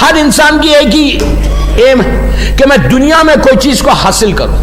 हर इंसान की एक ही एम है कि मैं दुनिया में कोई चीज को हासिल करूं,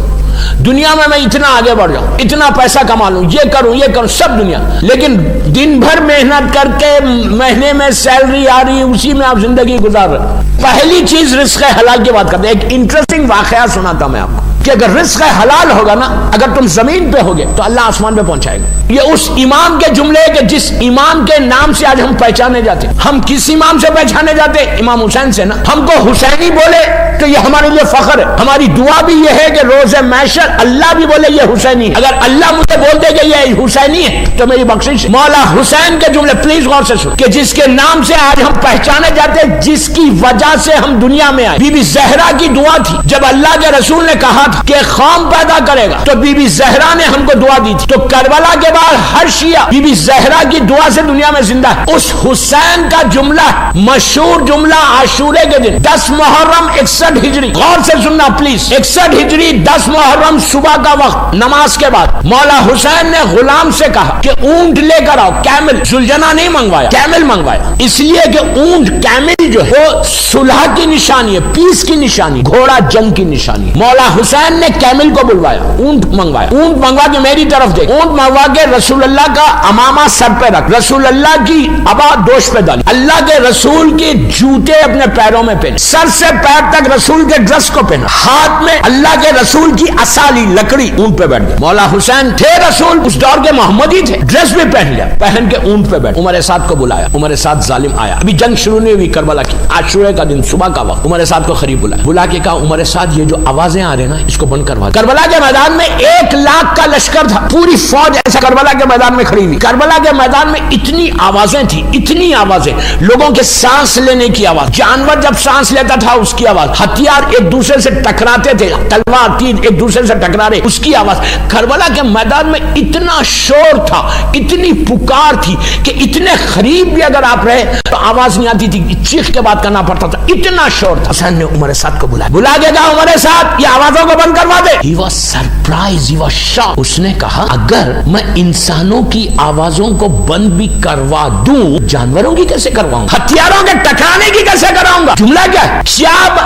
दुनिया में मैं इतना आगे बढ़ जाऊं, इतना पैसा कमा लूं, ये करूं, सब दुनिया। लेकिन दिन भर मेहनत करके महीने में सैलरी आ रही, उसी में आप जिंदगी गुजार रहे। पहली चीज रिस्क हलाल की बात करते हैं। एक इंटरेस्टिंग वाकया सुनाता मैं आपको कि अगर रिस्क हलाल होगा ना, अगर तुम जमीन पे होगे तो अल्लाह आसमान पे पहुंचाएगा। ये उस इमाम के जुमले के जिस इमाम के नाम से आज हम पहचाने जाते। हम किस इमाम से पहचाने जाते? इमाम हुसैन से ना। हमको हुसैनी बोले तो ये हमारे लिए फख्र है। हमारी दुआ भी ये है कि रोज़े महशर अल्लाह भी बोले ये हुसैनी है। अगर अल्लाह मुझे बोल दे कि ये हुसैनी है तो मेरी बख्शिश। मौला हुसैन के जुमले प्लीज गौर से सुन, कि जिसके नाम से आज हम पहचाने जाते, जिसकी वजह से हम दुनिया में आए। बीबी जहरा की दुआ थी, जब अल्लाह के रसूल ने कहा कि कौम पैदा करेगा तो बीबी जहरा ने हमको दुआ दी थी। तो करबला के बाद हर शिया बीबी जहरा की दुआ से दुनिया में जिंदा है। उस हुसैन का जुमला, मशहूर जुमला, आशूरे के दिन 10 मुहर्रम 61 हिजरी, गौर से सुनना प्लीज, 61 हिजरी 10 मुहर्रम सुबह का वक्त नमाज के बाद मौला हुसैन ने गुलाम से कहा कि ऊंट लेकर आओ। कैमल, सुलझना नहीं मंगवाया, कैमल मंगवाया। इसलिए कि ऊंट, कैमल जो है वो सुलह की निशानी है, पीस की निशानी, घोड़ा जंग की निशानी। मौला हुसैन ने कैमल को बुलवाया, ऊंट मंगवाया। ऊंट मंगवा के मेरी तरफ देख, ऊंट मंगवा के रसूलुल्लाह का अमामा सर पे रख, रसूलुल्लाह की अबा दोष पे डाली, अल्लाह के रसूल के जूते अपने पैरों में पहने, सर से पैर तक रसूल के ड्रेस को पहना, हाथ में अल्लाह के रसूल की असाली लकड़ी, ऊंट पे बैठ गए। मौला हुसैन थे रसूल, उस दौर के मोहम्मदी थे, ड्रेस भी पहन लिया, पहन के ऊंट पे बैठ। उमर साद को बुलाया, उमर साद जालिम आया, अभी जंग शुरू नहीं हुई करबला की, आशूरे का दिन सुबह का वक्त। उमर साद को करीब बुलाया, बुला के कहा उमर साद ये जो आवाजें आ रही ना इसको बंद करवा। करबला के मैदान में 1 लाख का लश्कर था, पूरी फौज ऐसा करबला के मैदान में खड़ी हुई। करबला के मैदान में इतनी आवाजें थी, इतनी आवाजें, लोगों के सांस लेने की आवाज, जानवर जब सांस लेता था उसकी आवाज, हथियार एक दूसरे से टकराते थे, तलवार तीर एक दूसरे से टकरा रहे उसकी आवाज। करबला के मैदान में इतना शोर था, इतनी पुकार थी कि इतने करीब भी अगर आप रहे तो आवाज नहीं आती थी, चीख के बात करना पड़ता था, इतना शोर था। हुसैन ने उमर साद को बुलाया, बुला के कहा उमर साद ये आवाजों को बंद करवा दे। He was surprised, he was shocked। उसने कहा अगर मैं इंसानों की आवाजों को बंद भी करवा दूं, जानवरों की कैसे करवाऊंगा, हथियारों के टकराने की कैसे कराऊंगा? जुमला क्या है? जब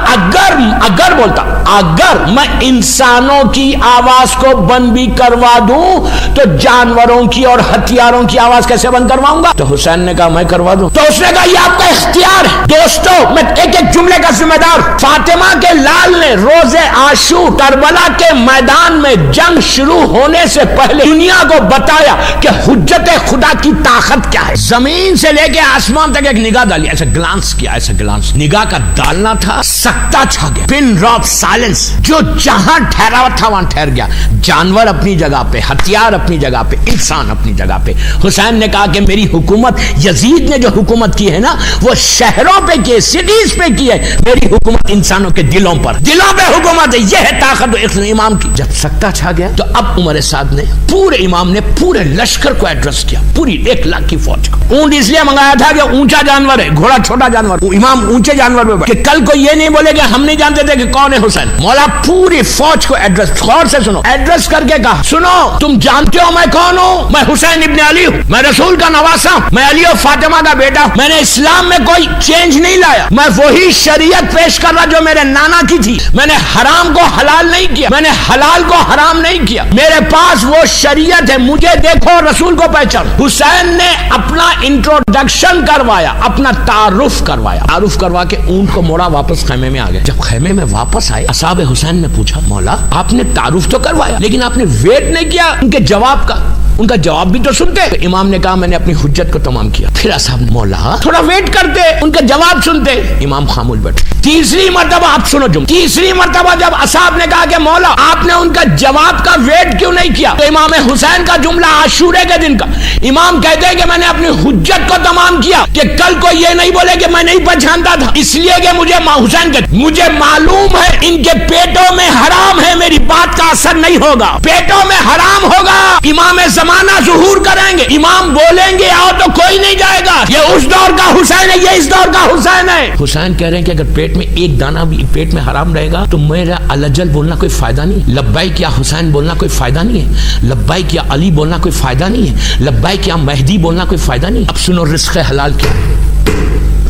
अगर बोलता, अगर मैं इंसानों की आवाज को बंद भी करवा दूं तो जानवरों की और हथियारों की आवाज कैसे बंद करवाऊंगा? तो हुसैन ने कहा मैं करवा दूं। तो उसने कहा यह आपका इख्तियार है। दोस्तों, मैं एक जुमले का जिम्मेदार, फातिमा के लाल ने रोजे आशूर करबला के मैदान में जंग शुरू होने से पहले दुनिया को बताया कि हुज्जत खुदा की ताकत क्या है। जमीन से लेके आसमान तक एक निगाह डाली, ऐसा ग्लांस किया, ऐसा ग्लांस, निगाह का डालना था, सकता छा गया, पिन ड्रॉप साइलेंस। जो जहां ठहरा हुआ था वहां ठहर गया, जानवर अपनी जगह पे, हथियार अपनी जगह पे, इंसान अपनी जगह पे। हुसैन ने कहा कि मेरी हुकूमत, यजीद ने जो हुकूमत की है ना वो शहरों पे की है, सिटीज पे की है, मेरी हुकूमत इंसानों के दिलों पर, दिलों पे हुकूमत है। यह है ताकत इमाम की। जब सकता छा गया तो अब उमर साद ने, पूरे इमाम ने पूरे लश्कर को एड्रेस किया, पूरी 1 लाख की फौज को। ऊंट इसलिए मंगाया था कि ऊंचा जानवर है, घोड़ा छोटा जानवर, इमाम ऊंचे जानवर पे बैठे, कि कल को ये नहीं बोले कि हम नहीं जानते थे कि कौन है हुसैन। मौला पूरी फौज को एड्रेस, गौर से सुनो, एड्रेस करके कहा सुनो तुम जानते हो मैं कौन हूं? मैं हुसैन इब्ने अली हूं, मैं रसूल का नवासा हूं, मैं अली और फातिमा का बेटा। मैंने इस्लाम में कोई चेंज नहीं लाया, मैं वही शरीयत पेश कर रहा जो मेरे नाना की थी। मैंने हराम को हलाल नहीं किया, मैंने हलाल को हराम नहीं किया, मेरे पास वो शरीयत है, मुझे देखो रसूल को पहचान। हुसैन ने अपना इंट्रोडक्शन करवाया, अपना तारुफ करवाया, तारुफ करवा के ऊंट को मोड़ा, वापस खेमे में आ गए। जब खेमे में वापस आए, असहाब हुसैन ने पूछा मौला आपने तारुफ तो करवाया लेकिन आपने वेट नहीं किया उनके जवाब का, उनका जवाब भी तो सुनते। तो इमाम ने कहा मैंने अपनी हुज्जत को तमाम किया। फिर असहाब ने मौला थोड़ा वेट करते, उनका जवाब सुनते। इमाम खामोश बैठे। तीसरी मर्तबा आप सुनो जुम, तीसरी मर्तबा जब असहाब ने कहा कि मौला आपने उनका जवाब का वेट क्यों नहीं किया, तो इमाम हुसैन का जुमला आशूरे के दिन का, इमाम कहते हैं कि मैंने अपनी हुज्जत को तमाम किया कि कल को ये नहीं बोले कि मैं नहीं पहचानता था, इसलिए कि मुझे हुसैन के, मुझे मालूम है इनके पेटों में हराम है, मेरी बात का असर नहीं होगा, पेटों में हराम होगा, इमाम जमाना ज़ुहूर करेंगे, इमाम बोलेंगे आओ तो कोई नहीं जाएगा। ये उस दौर का हुसैन है, ये इस दौर का हुसैन है। हुसैन कह रहे हैं कि अगर पेट में एक दाना भी पेट में हराम रहेगा तो मेरा अलजल बोलना कोई फायदा नहीं, लब्बाइक या हुसैन बोलना कोई फायदा नहीं है, लब्बाइक या अली बोलना कोई फायदा नहीं है, लब्बाइक या मेहदी बोलना कोई फायदा नहीं। अब सुनो रिस्क हलाल क्या है,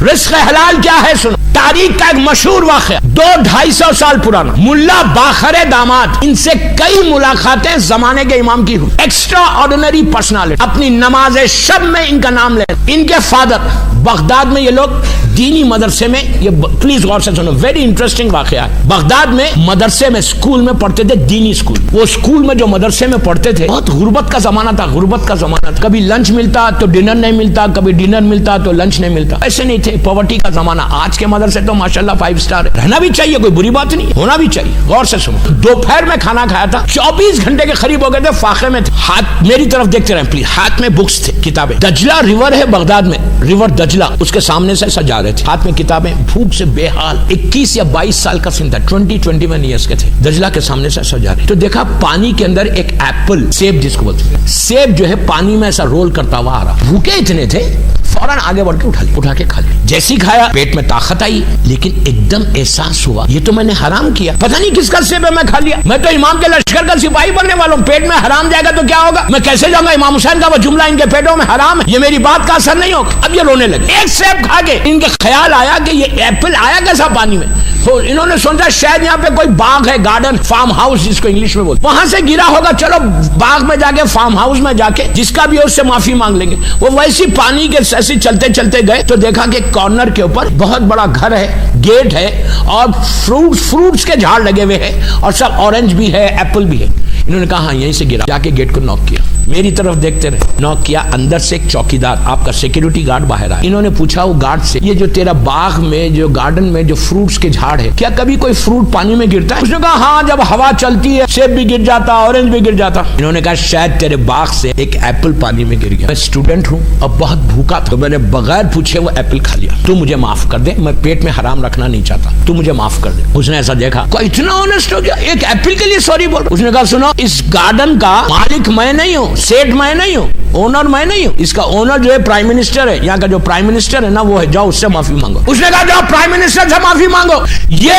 रिस्क हलाल क्या है सुनो। तारीख का एक मशहूर वाक़या 200-250 साल पुराना। मुल्ला बाखरे दामाद, इनसे कई मुलाकातें जमाने के इमाम की हुई। एक्स्ट्रा ऑर्डिनरी पर्सनालिटी, अपनी नमाज शब में इनका नाम ले। इनके फादर बगदाद में, ये लोग दीनी मदरसे में, ये प्लीज गौर से सुनो, वेरी इंटरेस्टिंग वाकया है। बगदाद में मदरसे में, स्कूल में पढ़ते थे, दीनी स्कूल। वो स्कूल में जो मदरसे में पढ़ते थे, बहुत गुर्बत का जमाना था, गुर्बत का जमाना था। कभी लंच मिलता तो डिनर नहीं मिलता, कभी डिनर मिलता तो लंच नहीं मिलता। ऐसे नहीं थे, पॉवर्टी का जमाना। आज के मदरसे तो माशाल्लाह 5 स्टार है, रहना भी चाहिए, कोई बुरी बात नहीं, होना भी चाहिए। गौर से सुनो, दोपहर में खाना खाया था, 24 घंटे के करीब हो गए थे, फाके में थे, हाथ मेरी तरफ देखते रहे प्लीज, हाथ में बुक्स थे, किताबें। दजला रिवर है बगदाद में, रिवर दजला, उसके सामने से सजा रहे थे, हाथ में किताबें, भूख से बेहाल। 21 या 22 साल का सीन था, 20-21 ईयर्स के थे। दजला के सामने से सजा रहे, तो देखा पानी के अंदर एक एप्पल, सेब जिसको बोलते हैं, सेब जो है पानी में ऐसा रोल करता हुआ आ रहा। भूखे इतने थे, फौरन आगे बढ़ के उठा के खा लिया। जैसे ही खाया पेट में ताकत आई, लेकिन एकदम एहसास हुआ ये तो मैंने हराम किया, पता नहीं किसका सेब है मैं खा लिया। मैं तो इमाम के लश्कर का सिपाही बनने वाला हूँ, पेट में हराम जाएगा तो क्या होगा, मैं कैसे जाऊंगा। इमाम हुसैन का वो जुमला इनके पेटों में हराम है, ये मेरी बात का असर नहीं होगा। अब ये रोने लगे। एक सेब खा के इनके ख्याल आया कि ये एप्पल आया कैसा पानी में। तो इन्होंने सोचा शायद यहाँ पे कोई बाग है, गार्डन, फार्म हाउस जिसको इंग्लिश में बोलते, वहां से गिरा होगा, चलो बाग में जाके, फार्म हाउस में जाके जिसका भी है उससे माफी मांग लेंगे। वो वैसी पानी के ऐसे चलते चलते गए तो देखा कि कॉर्नर के ऊपर बहुत बड़ा घर है, गेट है और फ्रूट्स के झाड़ लगे हुए हैं और सब ऑरेंज भी है, एप्पल भी है। इन्होंने कहा हाँ यहीं से गिरा। जाके गेट को नॉक किया, मेरी तरफ देखते रहे, नॉक किया। अंदर से एक चौकीदार, आपका सिक्योरिटी गार्ड बाहर आया। इन्होंने पूछा वो गार्ड से, ये जो तेरा बाग में, जो गार्डन में जो फ्रूट्स के झाड़ है, क्या कभी कोई फ्रूट पानी में गिरता है? उसने कहा हाँ, जब हवा चलती है सेब भी गिर जाता, ऑरेंज भी गिर जाता। इन्होंने कहा शायद तेरे बाग से एक एप्पल पानी में गिर गया। मैं स्टूडेंट हूँ और बहुत भूखा था, तो मैंने बगैर पूछे वो एप्पल खा लिया। तू मुझे माफ कर दे, मैं पेट में हराम रखना नहीं चाहता, तू मुझे माफ कर दे। उसने ऐसा देखा, कोई इतना ऑनेस्ट हो गया, एक एप्पल के लिए सॉरी बोल। उसने कहा सुनो, इस गार्डन का मालिक मैं नहीं हूँ, सेठ मैं नहीं हूँ, ओनर मैं नहीं हूँ, इसका ओनर जो है प्राइम मिनिस्टर है, यहाँ का जो प्राइम मिनिस्टर है ना वो है, जाओ उससे माफी मांगो। उसने कहा जाओ प्राइम मिनिस्टर से माफी मांगो। ये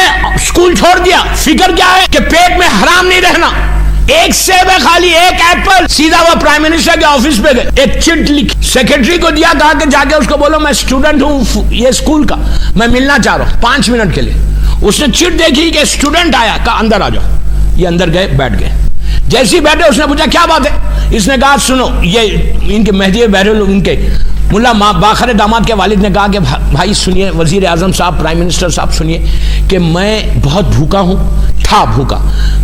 स्कूल छोड़ दिया, फिक्र क्या है कि पेट में हराम नहीं रहना। एक सेब है खाली, एक एप्पल, सीधा वो प्राइम मिनिस्टर के ऑफिस पे गए, एक चिट लिखी, सेक्रेटरी को दिया, कहा कि जाके उसको बोलो मैं स्टूडेंट हूँ ये स्कूल का, मैं मिलना चाह रहा हूँ 5 मिनट के लिए। उसने चिट देखी कि स्टूडेंट आया, कहा अंदर आ जाओ। ये अंदर गए, बैठ गए। जैसे ही बैठे उसने पूछा क्या बात है। इसने कहा सुनो, ये इनके मेहदी बहरल, इनके मुल्ला बाखरे दामाद के वालिद ने कहा कि भाई सुनिए, वजीर आजम साहब, प्राइम मिनिस्टर साहब सुनिए कि मैं बहुत भूखा हूँ, था भूखा,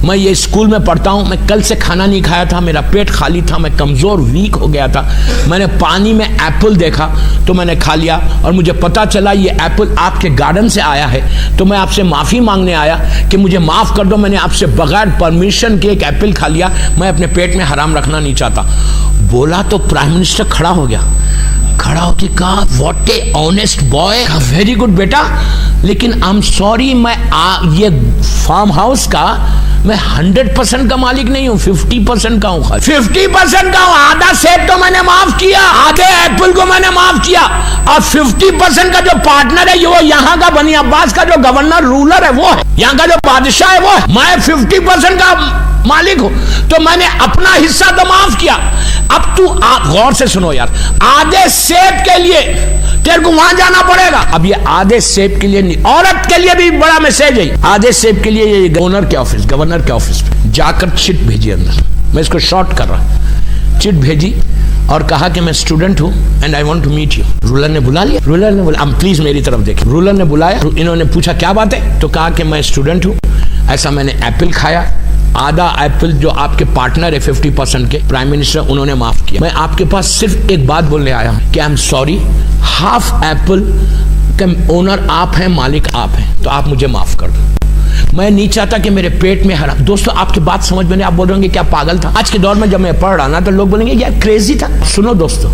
मैं ये स्कूल में पढ़ता हूँ, मैं कल से खाना नहीं खाया था, मेरा पेट खाली था, मैं कमज़ोर वीक हो गया था, मैंने पानी में एप्पल देखा तो मैंने खा लिया और मुझे पता चला ये एप्पल आपके गार्डन से आया है, तो मैं आपसे माफ़ी मांगने आया कि मुझे माफ़ कर दो, मैंने आपसे बगैर परमिशन के एक एप्पल खा लिया, मैं अपने पेट में हराम रखना नहीं चाहता। बोला तो प्राइम मिनिस्टर खड़ा हो गया, खड़ा होकर कहा what A honest boy, very good बेटा, लेकिन आई एम सॉरी, मैं ये फार्म हाउस का मैं 100% का मालिक नहीं हूँ, 50% का हूँ। 50% का हूँ, आधा सेब तो मैंने माफ किया, आधे एप्पल को मैंने माफ किया, और 50% का जो पार्टनर है वो यहाँ का बनी अब्बास का जो गवर्नर रूलर है वो है, यहाँ का जो बादशाह है वो है, मैं 50% का मालिक हूं, तो मैंने अपना हिस्सा तो माफ किया। अब तू गौर से सुनो यार, आधे सेब के लिए तेरे को वहां जाना पड़ेगा। अब ये आधे सेब के लिए नहीं, औरत के लिए भी बड़ा मैसेज है, आधे सेब के लिए ये गवर्नर के ऑफिस पे जाकर चिट भेजी अंदर, मैं इसको शॉर्ट कर रहा, चिट भेजी और कहा कि मैं स्टूडेंट हूं and I want to meet you. Ruler ने बुला लिया, रूलर ने बोला प्लीज मेरी तरफ देखिए। रूलर ने बुलाया, इन्होंने पूछा क्या बात है, तो कहा कि मैं स्टूडेंट हूं, ऐसा मैंने एप्पल खाया, आधा एप्पल जो आपके पार्टनर है 50% के प्राइम मिनिस्टर, उन्होंने माफ किया। मैं आपके पास सिर्फ एक बात बोलने आया हूं कि I am sorry, half Apple का ओनर आप हैं, मालिक आप हैं, तो आप मुझे माफ कर दो, मैं नहीं चाहता कि मेरे पेट में हराम। दोस्तों आपकी बात समझ में नहीं, आप बोल रहे होंगे क्या पागल था। आज के दौर में जब मैं पढ़ रहा ना तो लोग बोलेंगे यार क्रेजी था। सुनो दोस्तों,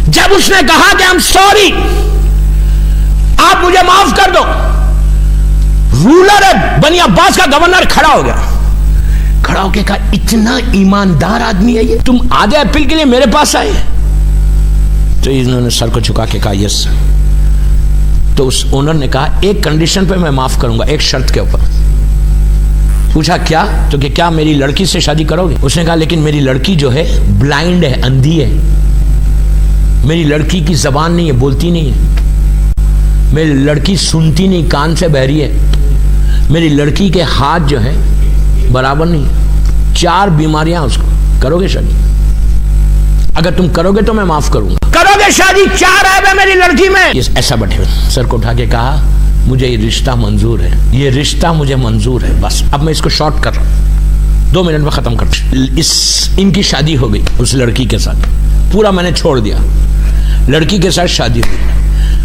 जब उसने कहा कि आई एम सॉरी, आप मुझे माफ कर दो, रूलर है बनी अब्बास का गवर्नर खड़ा हो गया, खड़ा होकर कहा इतना ईमानदार आदमी है ये, तुम आधे एप्पल के लिए मेरे पास आए। तो इन्होंने सर को झुका के कहा यस। तो उस ओनर ने कहा एक कंडीशन पे मैं माफ करूंगा, एक शर्त के ऊपर। पूछा क्या, तो कि क्या मेरी लड़की से शादी करोगे। उसने कहा लेकिन मेरी लड़की जो है ब्लाइंड है, अंधी है, मेरी लड़की की जबान नहीं है, बोलती नहीं है। मेरी लड़की सुनती नहीं, कान से बहरी है। मेरी लड़की के हाथ जो है बराबर नहीं, 4 बीमारियां उसको। करोगे शादी? अगर तुम करोगे तो मैं माफ करूंगा। करोगे शादी? 4 ऐब है मेरी लड़की में। ये ऐसा बैठे हुए सर को उठा के कहा, मुझे ये रिश्ता मंजूर है, ये रिश्ता मुझे मंजूर है। बस अब मैं इसको शॉर्ट कर रहा हूं, 2 मिनट में खत्म कर। इनकी शादी हो गई उस लड़की के साथ, पूरा मैंने छोड़ दिया। लड़की के साथ शादी हुई।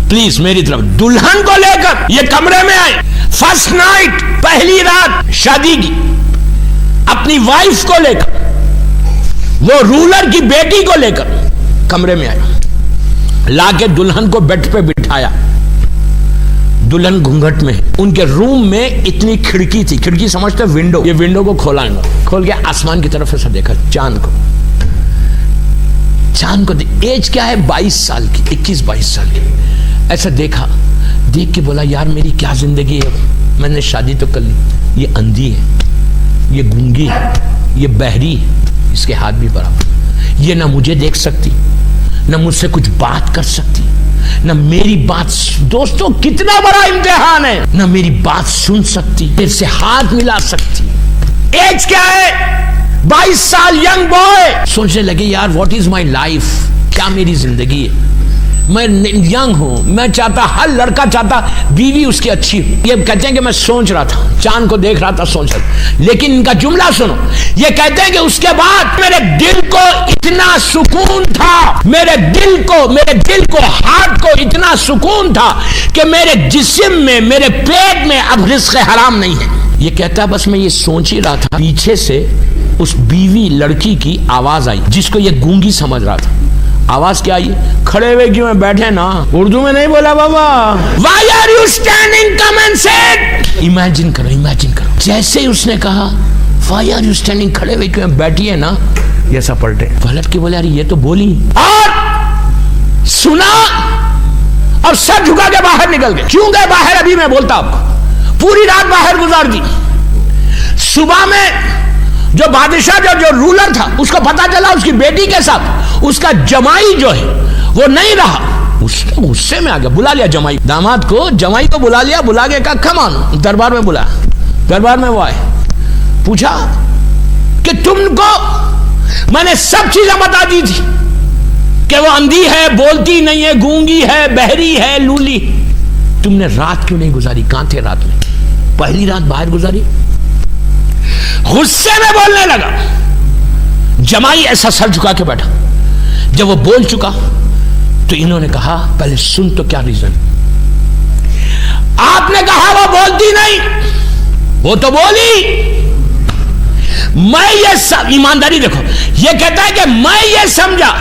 प्लीज मेरी तरफ, दुल्हन को लेकर ये कमरे में आए। फर्स्ट नाइट, पहली रात शादी की, अपनी वाइफ को लेकर, वो रूलर की बेटी को लेकर कमरे में आया। लाके दुल्हन को बेड पे बिठाया। दुल्हन घूंघट में, उनके रूम में इतनी खिड़की थी, खिड़की समझते विंडो, ये विंडो को खोला, खोल के आसमान की तरफ ऐसा देखा, चांद को। चांद को एज क्या है? 22 साल की, 21-22 साल की। ऐसा देखा, देख के बोला, यार मेरी क्या जिंदगी है, मैंने शादी तो कर ली, ये अंधी है, ये गूंगी है, ये बहरी है, इसके हाथ भी बराबर, ये ना मुझे देख सकती, ना मुझसे कुछ बात कर सकती, ना मेरी बात, दोस्तों कितना बड़ा इम्तिहान है, ना मेरी बात सुन सकती, मेरे से हाथ मिला सकती। एज क्या है? 22 साल, यंग बॉय। सोचने लगे, यार व्हाट इज माई लाइफ, क्या मेरी जिंदगी है। मैं यंग हूं, मैं चाहता, हर लड़का चाहता बीवी उसकी अच्छी हो। ये कहते हैं कि मैं सोच रहा था, चांद को देख रहा था, सोच रहा था। लेकिन इनका जुमला सुनो, ये कहते हैं कि उसके बाद मेरे दिल को इतना सुकून था, मेरे दिल को हार्ट को इतना सुकून था कि मेरे जिस्म में, मेरे पेट में अब रिस्क हराम नहीं है। ये कहता, बस मैं ये सोच ही रहा था, पीछे से उस बीवी लड़की की आवाज आई, जिसको ये गूंगी समझ रहा था। आवाज क्या आई? खड़े हुए क्यों है, बैठे ना। उर्दू में नहीं बोला बाबा, Why are you standing? Come and sit. Imagine करो, इमेजिन करो। जैसे ही उसने कहा Why are you standing, खड़े हुए क्यों, बैठी है ना, ये सब पलटे, पलट के बोले, अरे ये तो बोली, और सुना और सर झुका के बाहर निकल गए। क्यों गए बाहर अभी मैं बोलता आपको। पूरी रात बाहर गुजार दी। सुबह में जो बादशाह जो रूलर था, उसको पता चला उसकी बेटी के साथ उसका जमाई जो है वो नहीं रहा। उसके गुस्से में आ गया, बुला लिया जमाई, दामाद को, जमाई को बुला लिया, बुला के कहा कम ऑन, दरबार में बुला। दरबार में वो आए, पूछा कि तुमको मैंने सब चीजें बता दी थी कि वो अंधी है, बोलती नहीं है, गूंगी है, बहरी है, लूली, तुमने रात क्यों नहीं गुजारी? कहां थे रात में? पहली रात बाहर गुजारी। गुस्से में बोलने लगा। जमाई ऐसा सर झुका के बैठा। जब वो बोल चुका तो इन्होंने कहा, पहले सुन तो क्या रीजन। आपने कहा वो बोलती नहीं, वो तो बोली। मैं ये सब, ईमानदारी देखो, ये कहता है कि मैं ये समझा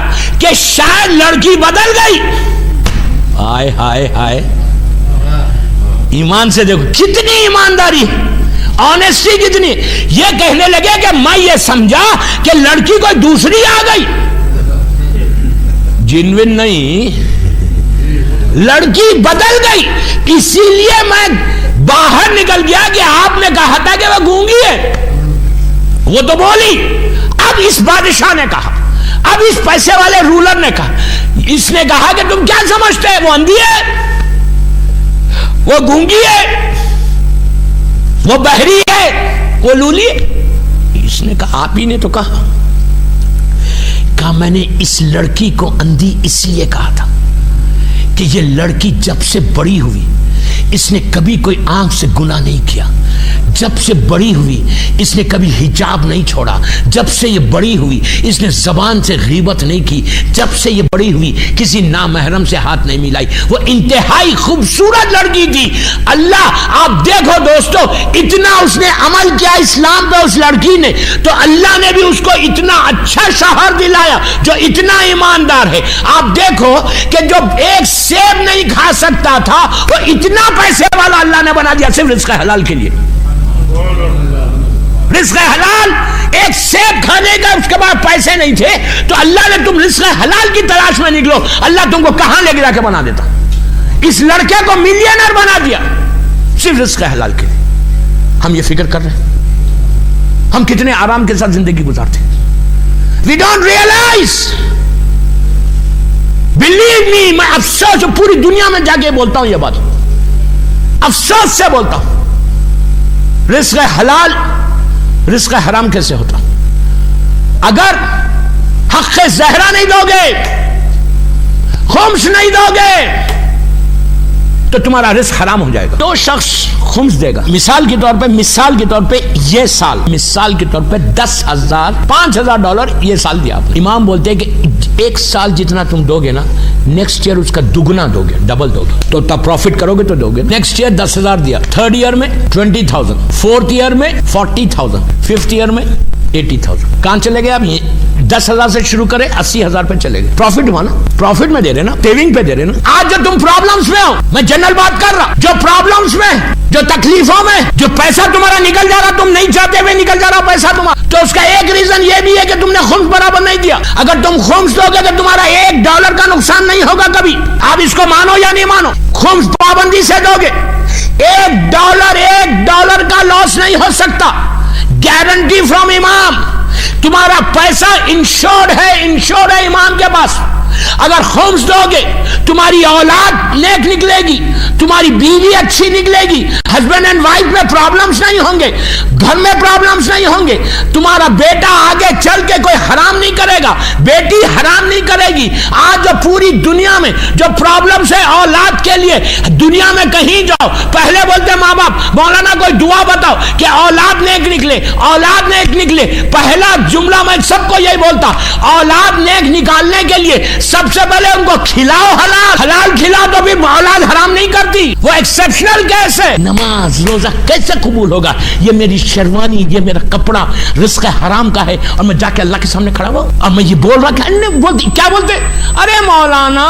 कि शायद लड़की बदल गई। हाय हाय हाय, ईमान से देखो कितनी ईमानदारी, ऑनेस्टी कितनी। ये कहने लगे कि मैं ये समझा कि लड़की कोई दूसरी आ गई। जिनविन नहीं, लड़की बदल गई, इसीलिए मैं बाहर निकल गया कि आपने कहा था कि वह गूंगी है, वो तो बोली। अब इस बादशाह ने कहा, अब इस पैसे वाले रूलर ने कहा, इसने कहा कि तुम क्या समझते हैं, वो अंधी है, वो गूंगी है, वो बहरी है, वो लूली है। इसने कहा, आप ही ने तो कहा मैंने इस लड़की को अंधी इसलिए कहा था कि ये लड़की जब से बड़ी हुई इसने कभी कोई आंख से गुनाह नहीं किया, जब से बड़ी हुई इसने कभी हिजाब नहीं छोड़ा, जब से ये बड़ी हुई इसने जबान से गीबत नहीं की, जब से ये बड़ी हुई किसी नामहरम से हाथ नहीं मिलाई। वो इंतहाई खूबसूरत लड़की थी। अल्लाह, आप देखो दोस्तों, इतना उसने अमल किया इस्लाम पे उस लड़की ने, तो अल्लाह ने भी उसको इतना अच्छा शौहर दिलाया जो इतना ईमानदार है। आप देखो कि जो एक सेब नहीं खा सकता था वो इतना पैसे वाला अल्लाह ने बना दिया सिर्फ रिज़्क़ हलाल के लिए। रिज़्क़ हलाल, एक सेब खाने का उसके बाद पैसे नहीं थे तो अल्लाह ने, तुम रिज़्क़ हलाल की तलाश में निकलो, अल्लाह तुमको कहां लेके जाके बना देता। इस लड़के को मिलियनर बना दिया सिर्फ रिज़्क़ हलाल के लिए। हम ये फिक्र कर रहे हैं हम कितने आराम के साथ जिंदगी गुजारते हैं। We don't realise believe me, मैं अफसोस पूरी दुनिया में जाके बोलता हूं, यह बात अफसोस से बोलता हूं। रिस्क हलाल, रिस्क हराम कैसे होता? अगर हक़ ज़हरा नहीं दोगे, खुम्स नहीं दोगे, तो तुम्हारा रिस्क हराम हो जाएगा। तो शख्स खुम्स देगा, मिसाल के तौर पे ये साल, मिसाल के तौर पे 10,000 $5,000 ये साल दिया आपने। इमाम बोलते हैं कि एक साल जितना तुम दोगे ना, नेक्स्ट ईयर उसका दुगना दोगे, डबल दोगे, तो तब प्रॉफिट करोगे तो दोगे। नेक्स्ट ईयर 10,000 दिया, थर्ड ईयर में 20,000, फोर्थ ईयर में 40,000, फिफ्थ ईयर में 80,000। कहां चले गए आप? 10,000 से शुरू करें, 80,000 पे चले गए। प्रॉफिट हुआ ना, प्रॉफिट में दे रहे ना, सेविंग पे दे रहे ना। आज जो तुम प्रॉब्लम्स में हो, मैं जनरल बात कर रहा, जो प्रॉब्लम्स में, जो तकलीफों में, जो पैसा तुम्हारा निकल जा रहा, तुम नहीं चाहते हुए निकल जा रहा पैसा तुम्हारा, तो उसका एक रीजन ये भी है कि तुमने खुम्स बराबर नहीं दिया। अगर तुम खुम्स दोगे तो तुम्हारा $1 का नुकसान नहीं होगा कभी। आप इसको मानो या नहीं मानो, खुम्स पाबंदी से दोगे, $1 का लॉस नहीं हो सकता। गारंटी फ्रॉम इमाम, तुम्हारा पैसा इंश्योर्ड है इमाम के पास। अगर खुम्स दोगे, तुम्हारी औलाद नेक निकलेगी, तुम्हारी बीवी अच्छी निकलेगी, हस्बैंड एंड वाइफ में प्रॉब्लम्स नहीं होंगे, घर में प्रॉब्लम्स नहीं होंगे, तुम्हारा बेटा आगे चल के कोई हराम नहीं करेगा, बेटी हराम नहीं करेगी। आज जो पूरी दुनिया में जो प्रॉब्लम्स है औलाद के लिए, दुनिया में कहीं जाओ, पहले बोलते माँ बाप, मौलाना कोई दुआ बताओ कि औलाद नेक निकले, औलाद नेक निकले। पहला जुमला मैं सबको यही बोलता, औलाद नेक निकालने के लिए सबसे पहले उनको खिलाओ हलाल, हलाल खिलाओ तो भी औलाद हराम नहीं करती। वो एक्सेप्शनल केस है। नमाज रोजा कैसे कबूल होगा? ये मेरी शेरवानी, ये मेरा कपड़ा रिस्क हराम का है, और मैं जाके अल्लाह के सामने खड़ा हुआ और मैं ये बोल रहा, क्या बोलते? अरे मौलाना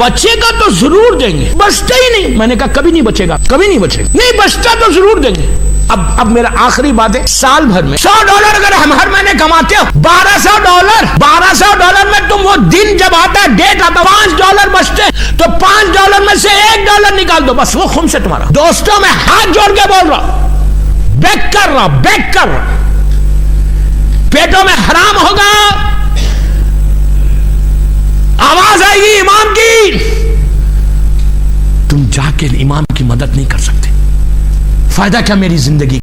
बचेगा तो जरूर देंगे, बचता ही नहीं। मैंने कहा कभी नहीं बचेगा, कभी नहीं बचेगा, नहीं बचता तो जरूर देंगे। अब मेरा आखिरी बात है, साल भर में $100 अगर हम हर महीने कमाते हो, $1,200 में तुम वो दिन जब आता है, डेट आता, $5 बचते, तो $5 में से $1 निकाल दो, बस वो खुम्स है तुम्हारा। दोस्तों मैं हाथ जोड़ के बोल रहा, बैक कर रहा, पेटों में हराम होगा, आवाज आएगी इमाम की, तुम जाके इमाम की मदद नहीं कर सकते। फायदा क्या मेरी जिंदगी